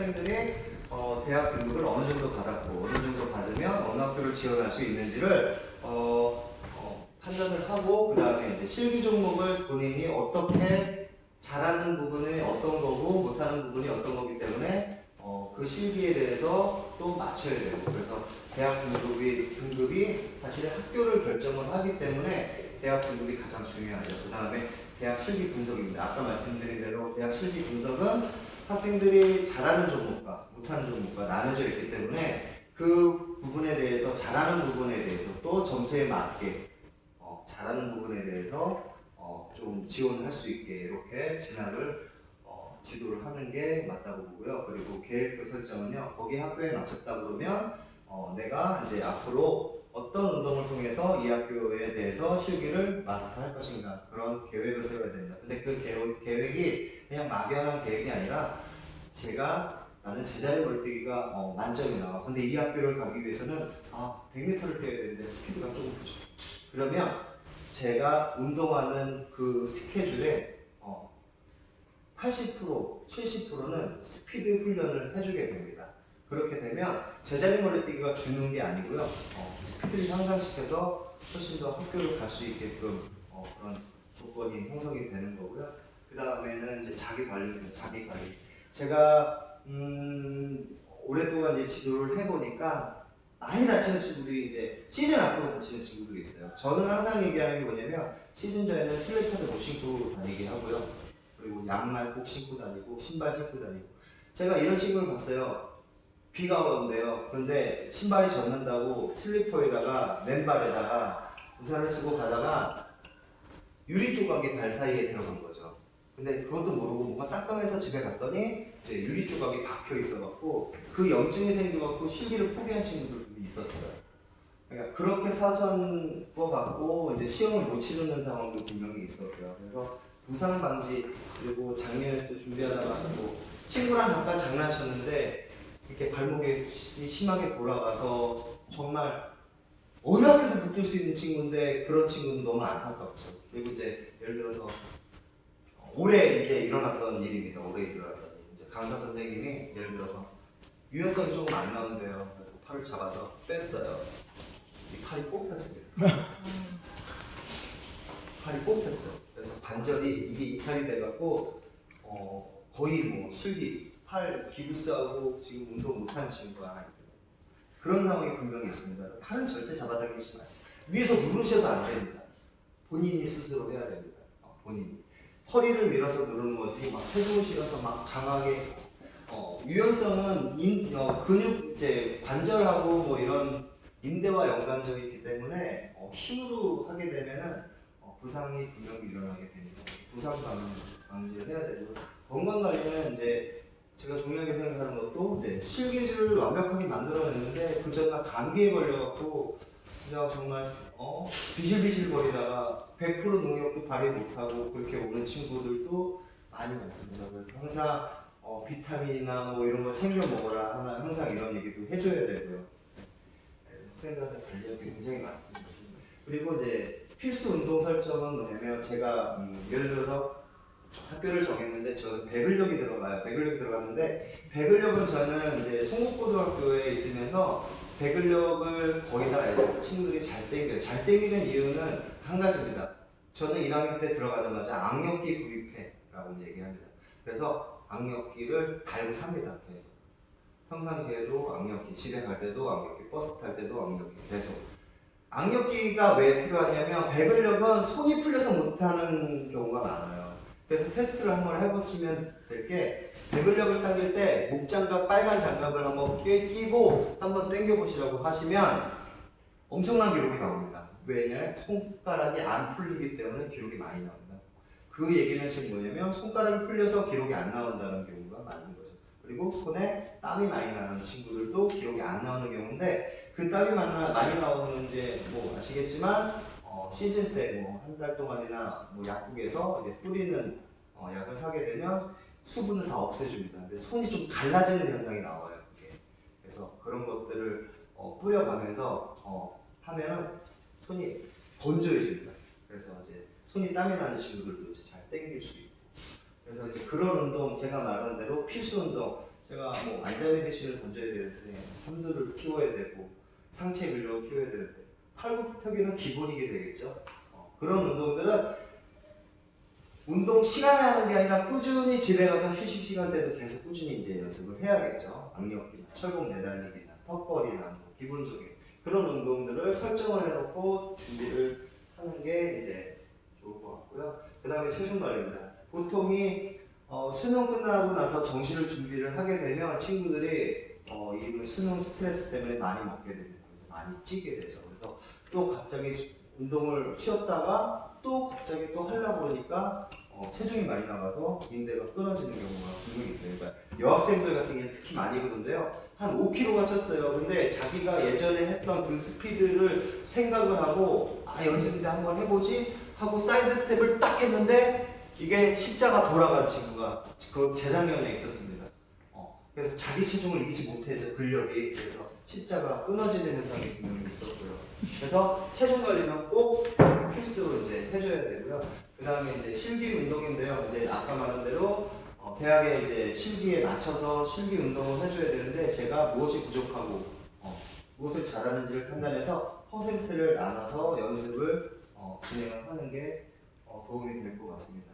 학생들이 대학 등급을 어느 정도 받았고 어느 정도 받으면 어느 학교를 지원할 수 있는지를 판단을 하고 그 다음에 이제 실기 종목을 본인이 어떻게 잘하는 부분이 어떤 거고 못하는 부분이 어떤 거기 때문에 그 실기에 대해서 또 맞춰야 되고 그래서 대학 등급이 사실 학교를 결정을 하기 때문에 대학 등급이 가장 중요하죠. 그 다음에 대학 실기 분석입니다. 아까 말씀드린 대로 대학 실기 분석은 학생들이 잘하는 종목과 못하는 종목과 나눠져 있기 때문에 그 부분에 대해서 잘하는 부분에 대해서 또 점수에 맞게 잘하는 부분에 대해서 좀 지원할 수 있게 이렇게 진학을 지도를 하는 게 맞다고 보고요. 그리고 계획표 설정은요. 거기 학교에 맞췄다 그러면 내가 이제 앞으로 어떤 운동을 통해서 이 학교에 대해서 실기를 마스터할 것인가 그런 계획을 세워야 됩니다. 근데 그 계획이 그냥 막연한 계획이 아니라 나는 제자리 멀뛰기가 만점이 나와. 근데 이 학교를 가기 위해서는 100m를 뛰어야 되는데 스피드가 조금 부족해. 그러면 제가 운동하는 그 스케줄에 80%, 70%는 스피드 훈련을 해주게 됩니다. 그렇게 되면 제자리 멀리뛰기가 주는 게 아니고요. 스피드를 향상시켜서 훨씬 더 학교를 갈 수 있게끔 그런 조건이 형성이 되는 거고요. 그 다음에는 이제 자기 관리입니다. 자기 관리. 제가 오랫동안 이제 지도를 해보니까 많이 다치는 친구들이 이제 시즌 앞으로 다치는 친구들이 있어요. 저는 항상 얘기하는 게 뭐냐면 시즌 전에는 슬리퍼도 못 신고 다니게 하고요. 그리고 양말 꼭 신고 다니고 신발 신고 다니고 제가 이런 친구를 봤어요. 비가 오는데요. 그런데 신발이 젖는다고 슬리퍼에다가 맨발에다가 우산을 쓰고 가다가 유리 조각이 발 사이에 들어간 거죠. 근데 그것도 모르고 뭔가 닦으면서 집에 갔더니 이제 유리 조각이 박혀 있어갖고 그 염증이 생겨갖고 실기를 포기한 친구들도 있었어요. 그러니까 그렇게 사소한 거 갖고 이제 시험을 못 치르는 상황도 분명히 있었고요. 그래서 부상 방지 그리고 작년에 또 준비하다가 뭐 친구랑 잠깐 장난쳤는데 이렇게 발목이 심하게 돌아가서 정말 어느 학교도 붙을 수 있는 친구인데 그런 친구는 너무 안타깝죠. 그리고 이제 예를 들어서 올해 이제 일어났던 일입니다. 올해 일어났던 일. 이제 강사 선생님이 예를 들어서 유연성이 조금 안 나온대요. 그래서 팔을 잡아서 뺐어요. 이 팔이 뽑혔습니다. 팔이 뽑혔어요. 그래서 관절이 이게 이탈이 돼갖고 거의 뭐 실기, 팔 기부스하고 지금 운동 못하는 친구가 하나 있거든요. 그런 상황이 분명히 있습니다. 팔은 절대 잡아당기지 마세요. 위에서 누르셔도 안 됩니다. 본인이 스스로 해야 됩니다. 본인이. 허리를 밀어서 누르는 거지 막 체중을 실어서 막 강하게 유연성은 근육 이제 관절하고 뭐 이런 인대와 연관되어 있기 때문에 힘으로 하게 되면은 부상이 분명히 일어나게 됩니다. 부상 방지를 해야 되고 건강 관리는 이제 제가 중요하게 생각하는 것도 이제 실기를 완벽하게 만들어냈는데 그 전날 감기에 걸려갖고 진짜 정말 비실비실 거리다가 100% 능력도 발휘 못하고 그렇게 오는 친구들도 많이 많습니다. 그래서 항상 비타민이나 뭐 이런 거 챙겨 먹어라 하나 항상 이런 얘기도 해줘야 되고요. 학생들한테 관리할 게 굉장히 많습니다. 그리고 이제 필수 운동 설정은 뭐냐면 제가 예를 들어서 학교를 정했는데 저는 배근력이 들어가요. 배근력이 들어갔는데 배근력은 저는 이제 송곡고등학교에 있으면서 배근력을 거의 다 친구들이 잘 땡겨요. 잘 땡기는 이유는 한 가지입니다. 저는 1학년 때 들어가자마자 악력기 구입해라고 얘기합니다. 그래서 악력기를 달고 삽니다. 계속. 평상시에도 악력기, 집에 갈 때도 악력기, 버스 탈 때도 악력기 계속. 악력기가 왜 필요하냐면 배근력은 손이 풀려서 못하는 경우가 많아요. 그래서 테스트를 한번 해보시면 될 게 배근력을 당길 때 목장갑 빨간 장갑을 한번 끼고 한번 당겨보시라고 하시면 엄청난 기록이 나옵니다. 왜냐하면 손가락이 안 풀리기 때문에 기록이 많이 나옵니다. 그 얘기는 지금 뭐냐면 손가락이 풀려서 기록이 안 나온다는 경우가 많은 거죠. 그리고 손에 땀이 많이 나는 친구들도 기록이 안 나오는 경우인데 그 땀이 많이 나오는 이제 뭐 아시겠지만 시즌 때 뭐 한 달 동안이나 뭐 약국에서 이제 뿌리는 약을 사게 되면 수분을 다 없애줍니다. 근데 손이 좀 갈라지는 현상이 나와요. 이게. 그래서 그런 것들을 뿌려가면서 하면은 손이 건조해집니다. 그래서 이제 손이 땀이 나는 친구들도 이제 잘 땡길 수 있고. 그래서 이제 그런 운동 제가 말한 대로 필수 운동 제가 뭐 알자메디신을 던져야 되는데 삼두를 키워야 되고 상체 근력을 키워야 되는데 팔굽혀펴기는 기본이게 되겠죠. 그런 운동들은 운동 시간에 하는 게 아니라 꾸준히 집에 가서 휴식 시간 때도 계속 꾸준히 이제 연습을 해야겠죠. 악력기나 철봉 매달리기나 턱걸이나 뭐 기본적인 그런 운동들을 설정을 해놓고 준비를 하는 게 이제 좋을 것 같고요. 그 다음에 체중 관리입니다. 보통이 수능 끝나고 나서 정시를 준비를 하게 되면 친구들이 이 수능 스트레스 때문에 많이 먹게 됩니다. 그래서 많이 찌게 되죠. 그래서 또 갑자기 운동을 쉬었다가 또 갑자기 또 하려고 그러니까 체중이 많이 나가서 인대가 끊어지는 경우가 분명히 있어요. 그러니까 여학생들 같은 경우는 특히 많이 그런데요. 한 5kg가 쪘어요. 근데 자기가 예전에 했던 그 스피드를 생각을 하고 연습인데 한번 해보지 하고 사이드 스텝을 딱 했는데 이게 십자가 돌아간 친구가 그 재작년에 있었습니다. 그래서 자기 체중을 이기지 못해서 근력이 그래서 십자가 끊어지는 현상이 분명히 있었고요. 그래서 체중 관리는 꼭 필수로 이제 해줘야 되고요. 그 다음에 이제 실기 운동인데요. 이제 아까 말한 대로 대학에 이제 실기에 맞춰서 실기 운동을 해줘야 되는데 제가 무엇이 부족하고 무엇을 잘하는지를 판단해서 퍼센트를 나눠서 연습을 진행을 하는 게 도움이 될 것 같습니다.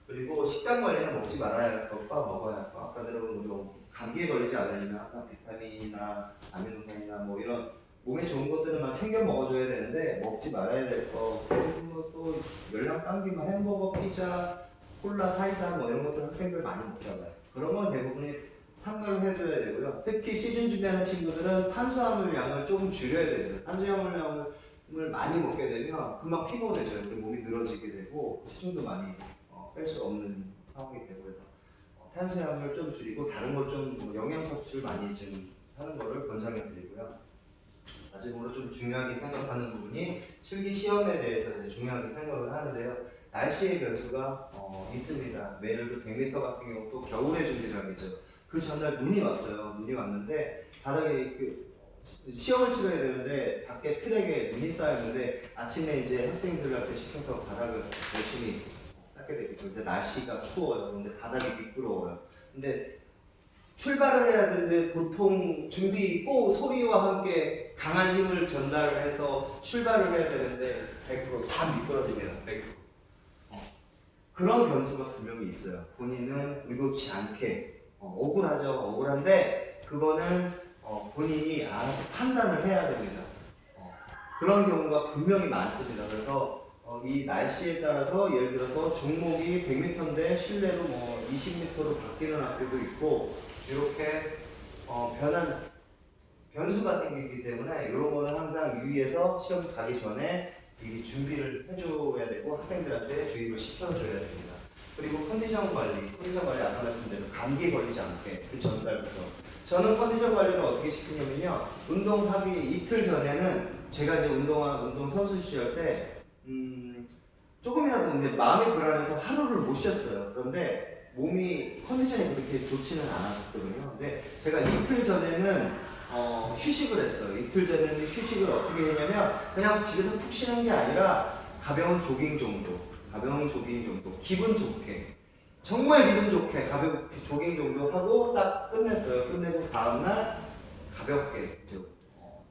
그리고 식단 관리는 먹지 말아야 할 것과 먹어야 할 것. 아까 들어본 감기에 걸리지 않으려면 항상 비타민이나 아미노산이나 뭐 이런 몸에 좋은 것들만 챙겨 먹어줘야 되는데 먹지 말아야 될 거. 그리고 또 열량 당기면 햄버거, 피자, 콜라, 사이다 뭐 이런 것들 학생들 많이 먹잖아요. 그런 건 대부분이 삼가를 해줘야 되고요. 특히 시즌 준비하는 친구들은 탄수화물 양을 조금 줄여야 됩니다. 탄수화물 양을 많이 먹게 되면 금방 피곤해져요. 우리 몸이 늘어지게 되고 체중도 많이 뺄 수 없는 상황이 되고 해서 탄수화물을 좀 줄이고 다른 것 좀 영양 섭취를 많이 좀 하는 거를 권장해 드리고요. 마지막으로 좀 중요하게 생각하는 부분이 실기 시험에 대해서 이제 중요하게 생각을 하는데요. 날씨의 변수가 있습니다. 예를 들어 100m 같은 경우 또 겨울에 준비를 하겠죠. 그 전날 눈이 왔어요. 눈이 왔는데 바닥에 시험을 치러야 되는데 밖에 트랙에 눈이 쌓였는데 아침에 이제 학생들한테 시켜서 바닥을 열심히 닦게 되겠죠. 근데 날씨가 추워요. 근데 바닥이 미끄러워요. 근데 출발을 해야 되는데 보통 준비 꼭 소리와 함께 강한 힘을 전달해서 출발을 해야 되는데 100%다 미끄러집니다. 100%. 그런 변수가 분명히 있어요. 본인은 의도치 않게 억울하죠. 억울한데 그거는 본인이 알아서 판단을 해야 됩니다. 그런 경우가 분명히 많습니다. 그래서 이 날씨에 따라서 예를 들어서 종목이 100m인데 실내로 뭐 20m로 바뀌는 학교도 있고 이렇게 변수가 생기기 때문에 이런 거는 항상 유의해서 시험 가기 전에 미리 준비를 해줘야 되고 학생들한테 주입을 시켜줘야 됩니다. 그리고 컨디션 관리 아까 말씀드린 감기 걸리지 않게 그 전달부터 저는 컨디션 관리를 어떻게 시키냐면요. 운동하기 이틀 전에는 제가 이제 운동 선수 시절 때 조금이라도 이제 마음이 불안해서 하루를 못 쉬었어요. 그런데 몸이 컨디션이 그렇게 좋지는 않았거든요. 근데 제가 이틀 전에는 휴식을 했어요. 이틀 전에는 휴식을 어떻게 했냐면 그냥 집에서 푹 쉬는 게 아니라 가벼운 조깅 정도, 기분 좋게 정말 기분 좋게 가볍게 조깅 정도 하고 딱 끝냈어요. 끝내고 다음날 가볍게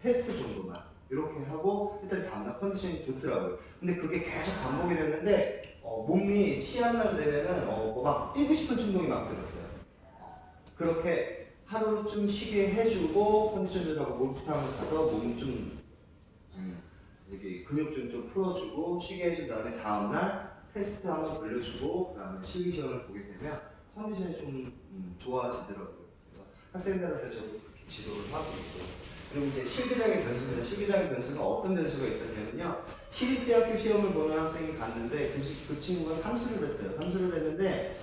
테스트 정도만 이렇게 하고 일단 다음날 컨디션이 좋더라고요. 근데 그게 계속 반복이 됐는데 몸이 시합날 되면은 막 뛰고 싶은 충동이 막 들었어요. 그렇게 하루 좀 쉬게 해주고 컨디션 조절하고 몰프탕을 가서 몸 좀 이렇게 근육 좀 풀어주고 쉬게 해준 다음에 다음날 테스트 한번 돌려주고 그 다음에 실기 시험을 보게 되면 컨디션이 좀 좋아지더라고요. 그래서 학생들한테 저도 그렇게 지도를 하고 있고요. 그리고 이제 실기장의 변수입니다. 실기장의 변수가 어떤 변수가 있었냐면요. 시립대학교 시험을 보는 학생이 갔는데 그 친구가 삼수를 했어요. 삼수를 했는데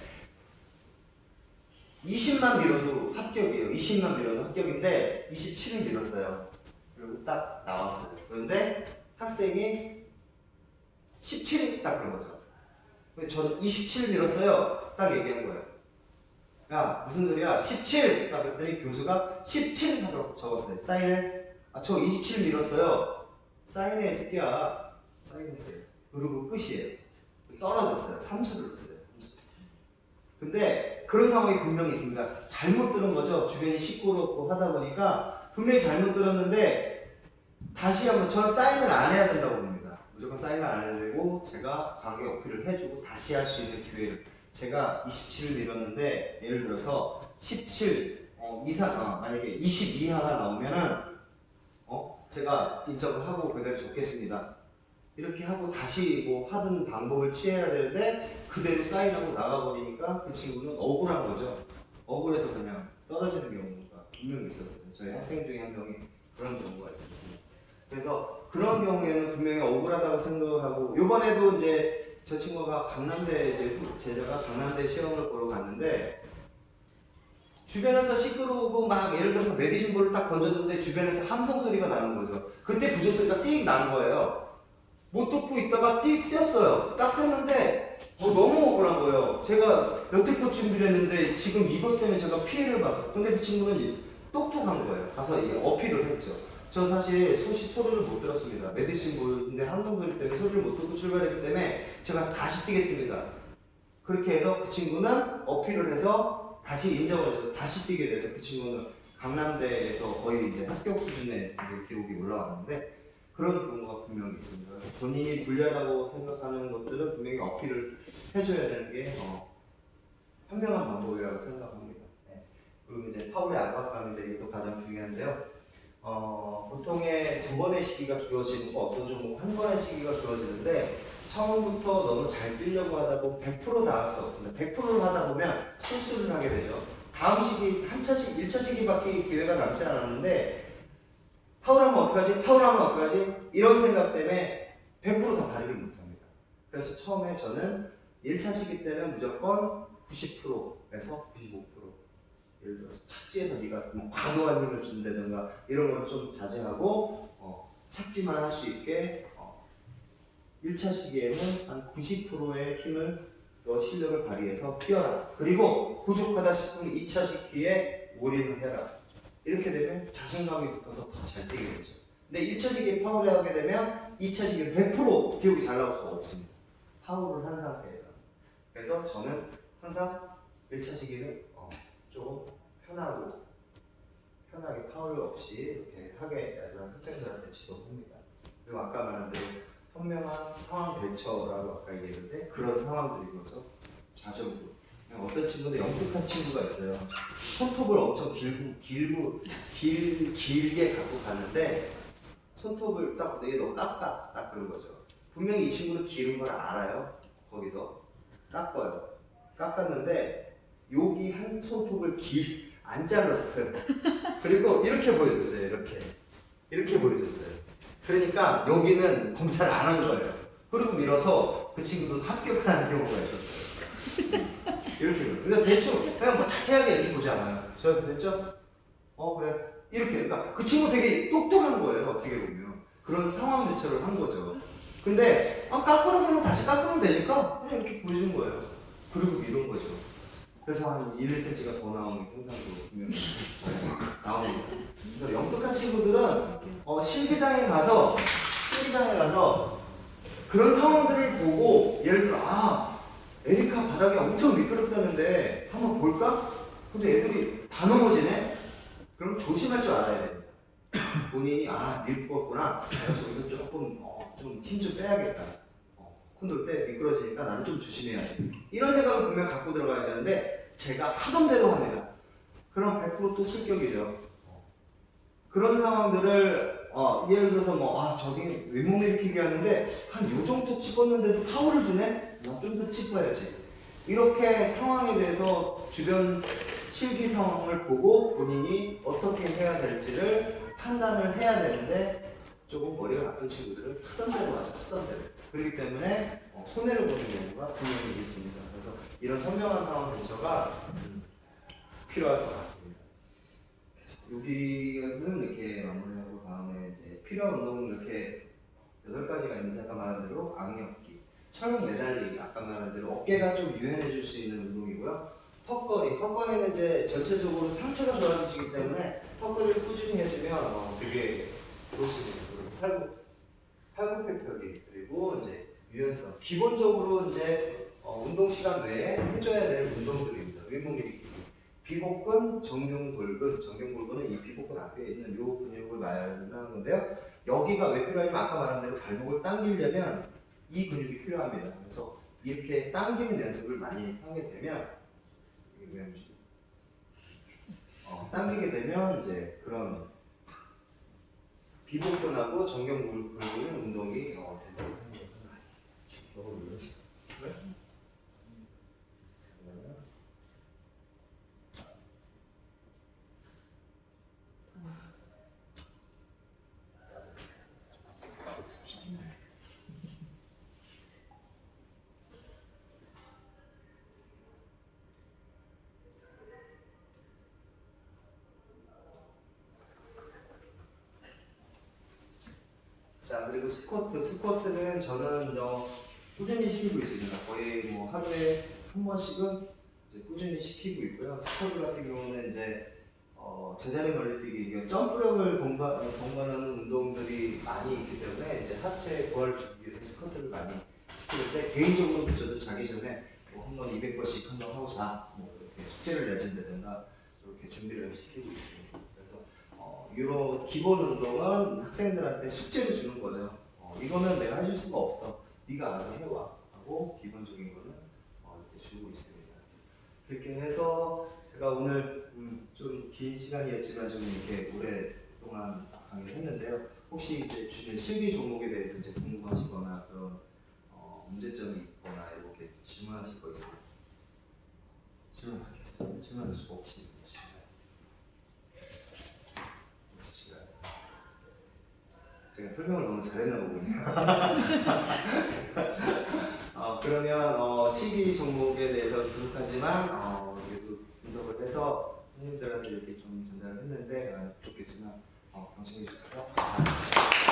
20만 밀어도 합격이에요. 20만 밀어도 합격인데 27을 밀었어요. 그리고 딱 나왔어요. 그런데 학생이 17이 딱 그런 거죠. 전 27 밀었어요. 딱 얘기한 거예요. 야 무슨 소리야? 17! 딱 그랬더니 교수가 17 하고 적었어요. 사인해. 저 27 밀었어요. 사인해 이 새끼야. 사인했어요. 그리고 끝이에요. 떨어졌어요. 삼수를 했어요. 근데 그런 상황이 분명히 있습니다. 잘못 들은 거죠. 주변이 시끄럽고 하다 보니까 분명히 잘못 들었는데 다시 한번 전 사인을 안 해야 된다고 봅니다. 무조건 사인을 안 해야 되고 제가 관계 어필을 해주고 다시 할 수 있는 기회를 제가 27을 밀었는데 예를 들어서 17 이상 만약에 20 이하가 나오면은 제가 인정을 하고 그대로 적겠습니다. 이렇게 하고 다시 뭐 하던 방법을 취해야 되는데 그대로 사인하고 나가버리니까 그 친구는 억울한 거죠. 억울해서 그냥 떨어지는 경우가 분명히 있었어요. 저희 학생 중에 한 명이 그런 경우가 있었습니다. 그래서 그런 경우에는 분명히 억울하다고 생각하고 요번에도 이제 저 친구가 강남대 제자가 강남대 시험을 보러 갔는데 주변에서 시끄러우고 막 예를 들어서 메디신 볼을 딱 던졌는데 주변에서 함성 소리가 나는 거죠. 그때 부조 소리가 띡 나는 거예요. 못 듣고 있다가 띡 뛰었어요. 딱 뛰었는데 너무 억울한 거예요. 제가 여태껏 준비를 했는데 지금 이것 때문에 제가 피해를 봤어요. 근데 그 친구는 똑똑한 거예요. 가서 어필을 했죠. 저 사실 소리를 못 들었습니다. 메디신 볼인데 함성 소리 때문에 소리를 못 듣고 출발했기 때문에 제가 다시 뛰겠습니다. 그렇게 해서 그 친구는 어필을 해서 다시 인정을 해서 다시 뛰게 돼서 그 친구는 강남대에서 거의 이제 합격 수준의 기록이 올라왔는데 그런 경우가 분명히 있습니다. 본인이 불리하다고 생각하는 것들은 분명히 어필을 해줘야 되는 게 현명한 방법이라고 생각합니다. 네. 그리고 이제 파울의 압박감이 또 가장 중요한데요. 보통의 두 번의 시기가 주어지고 어떤 종목 한 번의 시기가 주어지는데 처음부터 너무 잘 뛰려고 하다 보면 100% 다 할 수 없습니다. 100%를 하다 보면 실수를 하게 되죠. 다음 시기, 1차 시기밖에 기회가 남지 않았는데 파울하면 어떡하지? 파울하면 어떡하지? 이런 생각 때문에 100% 다 발휘를 못합니다. 그래서 처음에 저는 1차 시기 때는 무조건 90%에서 95% 예를 들어서 착지해서 네가 뭐 과도한 힘을 준다든가 이런 걸 좀 자제하고 착지만 할 수 있게 1차 시기에는 한 90%의 힘을 너 실력을 발휘해서 뛰어라. 그리고 부족하다 싶으면 2차 시기에 올인을 해라. 이렇게 되면 자신감이 붙어서 더 잘 뛰게 되죠. 근데 1차 시기에 파울을 하게 되면 2차 시기에 100% 기록이 잘 나올 수가 없습니다. 파울을 한 상태에서. 그래서 저는 항상 1차 시기는 조금 편하게 파울 없이 이렇게 하게 학생들한테 지도합니다. 그리고 아까 말한 대로 현명한 상황 대처라고 아까 얘기했는데 그런 상황들인 거죠. 좌절도. 어떤 친구도 영특한 친구가 있어요. 손톱을 엄청 길게 갖고 갔는데 손톱을 딱 내게 너무 딱 그런 거죠. 분명히 이 친구는 기른 걸 알아요. 거기서 깎아요. 깎았는데 여기 한 손톱을 안 잘랐어요. 그리고 이렇게 보여줬어요. 이렇게 보여줬어요. 그러니까 여기는 검사를 안 한 거예요. 그리고 밀어서 그 친구도 합격을 하는 경우가 있었어요. 이렇게. 근데 대충 그냥 뭐 자세하게 이렇게 보지 않아요. 저 됐죠? 그래. 이렇게. 그러니까 그 친구 되게 똑똑한 거예요. 어떻게 보면. 그런 상황 대처를 한 거죠. 근데 깎으라 그러면 다시 깎으면 되니까 그냥 이렇게 보여준 거예요. 그리고 미룬 거죠. 그래서 한 1cm가 더 나오는 현상도 분명히 나옵니다. 그래서 영특한 친구들은 실기장에 가서 그런 상황들을 보고 예를 들어 에리카 바닥이 엄청 미끄럽다는데 한번 볼까? 근데 애들이 다 넘어지네? 그럼 조심할 줄 알아야 됩니다. 본인이 미끄럽구나. 내가 저기서 조금 좀 힘 좀 빼야겠다. 콘돌 때 미끄러지니까 나는 좀 조심해야지. 이런 생각을 분명 갖고 들어가야 되는데 제가 하던 대로 합니다. 그럼 100% 실격이죠. 그런 상황들을 예를 들어서 저기 윗몸 일으키기 하는데 한 요 정도 찝었는데도 파울을 주네? 나 좀 더 찝어야지. 이렇게 상황에 대해서 주변 실기 상황을 보고 본인이 어떻게 해야 될지를 판단을 해야 되는데 조금 머리가 나쁜 친구들은 하던 대로 하죠. 하던 대로. 그렇기 때문에 손해를 보는 경우가 분명히 있습니다. 그래서 이런 현명한 상황 대처가 필요할 것 같습니다. 여기는 이렇게 마무리하고 다음에 이제 필요한 운동은 이렇게 8가지가 있는데 아까 말한 대로 악력기, 철벽 매달리기, 아까 말한 대로 어깨가 좀 유연해질 수 있는 운동이고요. 턱걸이는 이제 전체적으로 상체가 좋아지기 때문에 턱걸이를 꾸준히 해주면 되게 좋습니다. 그리고 팔굽혀펴기 그리고 이제 유연성. 기본적으로 이제 운동 시간 외에 해줘야 될 운동들입니다. 윗몸 일으키기. 비복근, 정경골근, 정경골근은 이 비복근 앞에 있는 요 근육을 말하는 건데요. 여기가 왜 필요하냐면 아까 말한 대로 발목을 당기려면 이 근육이 필요합니다. 그래서 이렇게 당기는 연습을 많이 하게 되면 이게 왜 하지? 당기게 되면 이제 그런 비복근하고 정경골근 운동이 된다고 생각합니다. 저거 눌러주세요. 네? 자, 그리고 스쿼트는 저는 꾸준히 시키고 있습니다. 거의 뭐 하루에 한 번씩은 이제 꾸준히 시키고 있고요. 스쿼트 같은 경우는 이제 제자리 멀리뛰기, 이게 점프력을 동반하는 운동들이 많이 있기 때문에 이제 하체 부하를 주기 위해서 스쿼트를 많이 시키는데 개인적으로 저도 자기 전에 뭐 한 번 200번씩 한 번 하고 뭐 이렇게 숙제를 내준다든가 이렇게 준비를 시키고 있습니다. 그래서 이런 기본 운동은 학생들한테 숙제를 주는 거죠. 이거는 내가 해줄 수가 없어. 네가 알아서 해와 하고 기본적인 거는 이렇게 주고 있습니다. 그렇게 해서 제가 오늘 좀 긴 시간이었지만 좀 이렇게 오랫동안 강의를 했는데요. 혹시 이제 주변 실기 종목에 대해서 이제 궁금하시거나 그런 문제점이 있거나 이렇게 질문하실 거 있으면 질문하겠습니다. 질문하실 거 혹시 있으신가요? 제가 설명을 너무 잘했나 보군요. 그러면 실기 종목에 대해서 부족하지만 그래도 분석을 해서 선생님들한테 이렇게 좀 전달을 했는데 좋겠지만 경청해 주셔서 감사합니다.